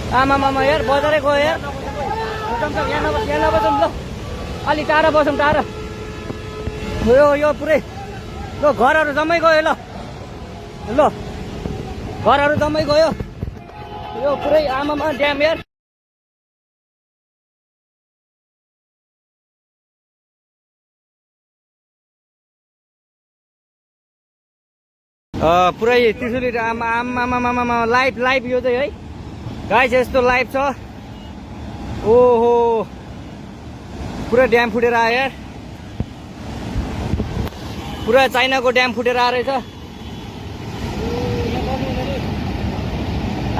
आमामामा यार बजारै गयो यार यहाँ नबसौँ ल अलि टाढा बसौँ टाढा यो पुरै ल घरहरू जम्मै गयो ल घरहरू जम्मै गयो यो पुरै आमामा ड्याम यार पुरै त्रिशुली आमामामा लाइभ यो चाहिँ है गाइस यस्तो लाइभ छ ओहो पुरा ड्याम फुटेर आयो यार पुरा चाइनाको ड्याम फुटेर आएर रहेछ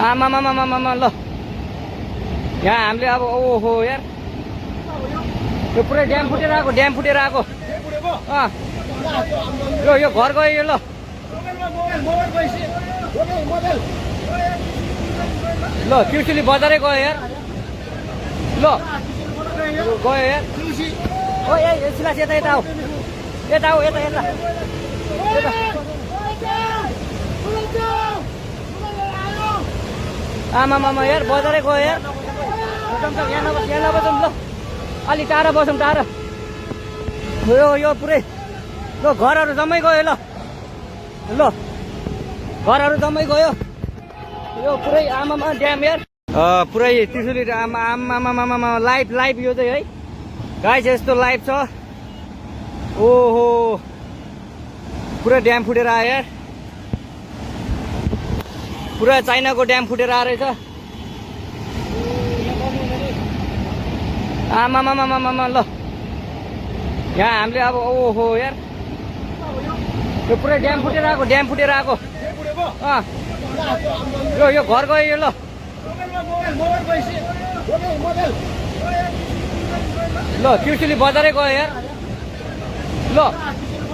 आमामामामामा ल यहाँ हामीले अब ओहो यार यो पुरै ड्याम फुटेर आएको यो घर गयो यो ल त्रिशुली बजारै गयो यार ल गयो यार ओ ए सिलास यता आऊ यता आमामामा यार बजारै गयो यार यहाँ नबसौँ ल अलि टाढा बसौँ टाढा यो पुरै ल घरहरू जम्मै गयो ल घरहरू जम्मै गयो यो पुरै आमामा ड्याम यार पुरै त्रिशुली आमामामा लाइभ यो चाहिँ है गाइस यस्तो लाइभ छ ओहो पुरा ड्याम फुटेर आयो यार पुरा चाइनाको ड्याम फुटेर आएर रहेछ आमामामामामा ल यहाँ हामीले अब ओहो यार यो पुरै ड्याम फुटेर आएको यो घर गयो यो ल त्रिशुली बजारै गयो यार ल